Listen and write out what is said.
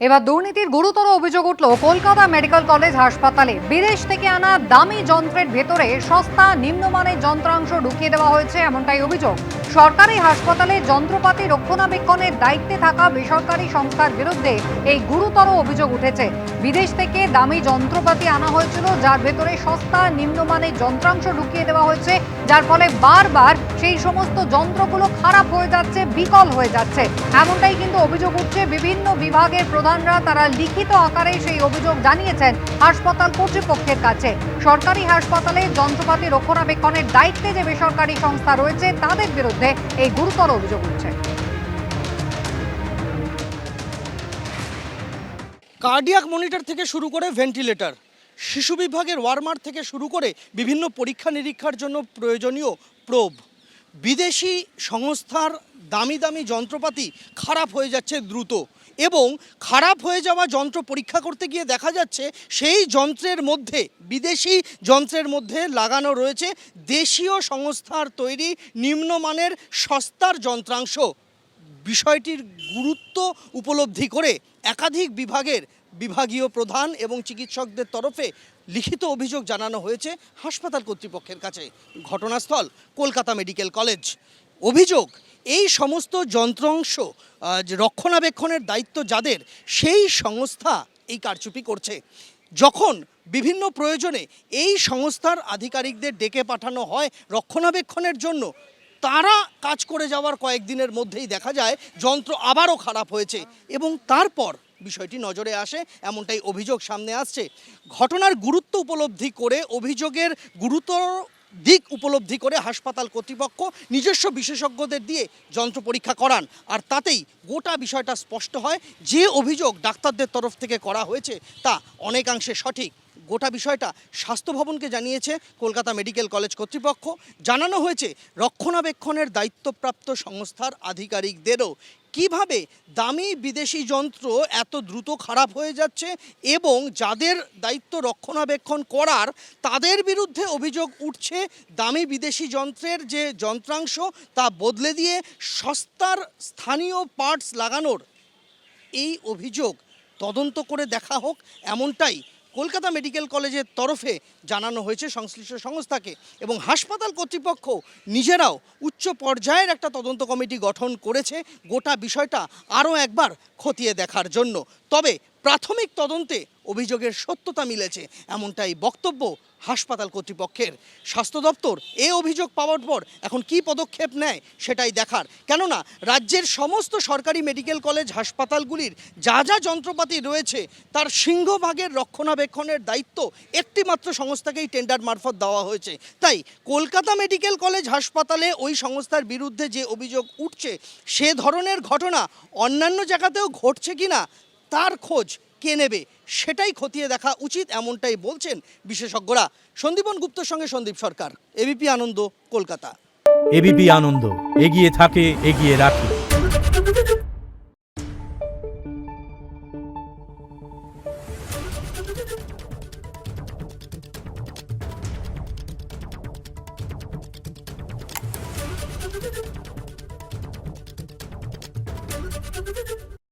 এবার দুর্নীতির গুরুতর অভিযোগ উঠল কলকাতা মেডিকেল কলেজ হাসপাতালে। বিদেশ থেকে আনা দামি যন্ত্রের ভেতরে সস্তা নিম্নমানের যন্ত্রাংশ ঢুকিয়ে দেওয়া হয়েছে, এমনটাই অভিযোগ। সরকারি হাসপাতালে যন্ত্রপাতি রক্ষণাবেক্ষণের দায়িত্বে থাকা বেসরকারি সংস্থার বিরুদ্ধে এই গুরুতর অভিযোগ উঠেছে। বিদেশ থেকে দামি যন্ত্রপাতি আনা হয়েছিল, যার ভেতরে সস্তা নিম্নমানের যন্ত্রাংশ ঢুকিয়ে দেওয়া হয়েছে, যার ফলে বারবার সেই সমস্ত যন্ত্রগুলো খারাপ হয়ে যাচ্ছে, বিকল হয়ে যাচ্ছে। এমনটাই কিন্তু অভিযোগ উঠছে। বিভিন্ন বিভাগের প্রধানরা তারা লিখিত আকারে সেই অভিযোগ জানিয়েছেন হাসপাতাল কর্তৃপক্ষের কাছে। সরকারি হাসপাতালে যন্ত্রপাতি রক্ষণাবেক্ষণের দায়িত্বে যে বেসরকারি সংস্থা রয়েছে তাদের বিরুদ্ধে এই গুরুতর অভিযোগ উঠছে। কার্ডিয়াক মনিটর থেকে শুরু করে ভেন্টিলেটর, শিশু বিভাগের ওয়ার্মার থেকে শুরু করে বিভিন্ন পরীক্ষা নিরীক্ষার জন্য প্রয়োজনীয় প্রোব, বিদেশি সংস্থার দামি দামি যন্ত্রপাতি খারাপ হয়ে যাচ্ছে দ্রুত, এবং খারাপ হয়ে যাওয়া যন্ত্র পরীক্ষা করতে গিয়ে দেখা যাচ্ছে সেই যন্ত্রের মধ্যে, বিদেশি যন্ত্রের মধ্যে লাগানো রয়েছে দেশীয় সংস্থার তৈরি নিম্নমানের সস্তার যন্ত্রাংশ। বিষয়টির গুরুত্ব উপলব্ধি করে একাধিক বিভাগের বিভাগীয় প্রধান এবং চিকিৎসকদের তরফে লিখিত অভিযোগ জানানো হয়েছে হাসপাতাল কর্তৃপক্ষের কাছে। ঘটনাস্থল কলকাতা মেডিকেল কলেজ। অভিযোগ, এই সমস্ত যন্ত্রাংশ রক্ষণাবেক্ষণের দায়িত্ব যাদের, সেই সংস্থা এই কারচুপি করছে। যখন বিভিন্ন প্রয়োজনে এই সংস্থার আধিকারিকদের ডেকে পাঠানো হয় রক্ষণাবেক্ষণের জন্য, তারা কাজ করে যাওয়ার কয়েকদিনের মধ্যেই দেখা যায় যন্ত্র আবারও খারাপ হয়েছে, এবং তারপর বিষয়টি নজরে আসে, এমনটাই অভিযোগ সামনে আসছে। ঘটনার গুরুত্ব উপলব্ধি করে, অভিযোগের গুরুতর দিক উপলব্ধি করে হাসপাতাল কর্তৃপক্ষ নিজস্ব বিশেষজ্ঞদের দিয়ে যন্ত্র পরীক্ষা করান, আর তাতেই গোটা বিষয়টা স্পষ্ট হয় যে অভিযোগ ডাক্তারদের তরফ থেকে করা হয়েছে তা অনেকাংশে সঠিক। গোটা বিষয়টা স্বাস্থ্য ভবনকে জানিয়েছে কলকাতা মেডিকেল কলেজ কর্তৃপক্ষ। জানানো হয়েছে রক্ষণাবেক্ষণের দায়িত্বপ্রাপ্ত সংস্থার আধিকারিকদেরও কিভাবে দামি বিদেশি যন্ত্র এত দ্রুত খারাপ হয়ে যাচ্ছে, এবং যাদের দায়িত্ব রক্ষণাবেক্ষণ করার তাদের বিরুদ্ধে অভিযোগ উঠছে দামি বিদেশি যন্ত্রের যে যন্ত্রাংশ তা বদলে দিয়ে সস্তার স্থানীয় পার্টস লাগানোর। এই অভিযোগ তদন্ত করে দেখা হোক, এমনটাই কলকাতা মেডিকেল কলেজের তরফে জানানো হয়েছে সংশ্লিষ্ট সংস্থাকে, এবং হাসপাতাল কর্তৃপক্ষ নিজেরাও উচ্চ পর্যায়ের একটা তদন্ত কমিটি গঠন করেছে গোটা বিষয়টা আরও একবার খতিয়ে দেখার জন্য। তবে প্রাথমিক তদন্তে অভিযোগের সত্যতা মিলেছে, এমনটাই বক্তব্য হাসপাতাল কর্তৃপক্ষের। স্বাস্থ্য দপ্তর এই অভিযোগ পাওয়ার পর এখন কী পদক্ষেপ নেয় সেটাই দেখার। কেননা রাজ্যের সমস্ত সরকারি মেডিকেল কলেজ হাসপাতালগুলির যা যা যন্ত্রপাতি রয়েছে তার সিংহভাগের রক্ষণাবেক্ষণের দায়িত্ব একটি মাত্র সংস্থাকেই টেন্ডার মারফত দেওয়া হয়েছে। তাই কলকাতা মেডিকেল কলেজ হাসপাতালে ওই সংস্থার বিরুদ্ধে যে অভিযোগ উঠছে, সে ধরনের ঘটনা অন্যান্য জায়গাতেও ঘটছে কিনা তার খোঁজ কে নেবে সেটাই খতিয়ে দেখা উচিত, এমনটাই বলছেন বিশেষজ্ঞরা। সন্দীপন গুপ্তর সঙ্গে সন্দীপ সরকার, এবিপি আনন্দ, কলকাতা। এবিপি আনন্দ, এগিয়ে থাকে, এগিয়ে রাখে।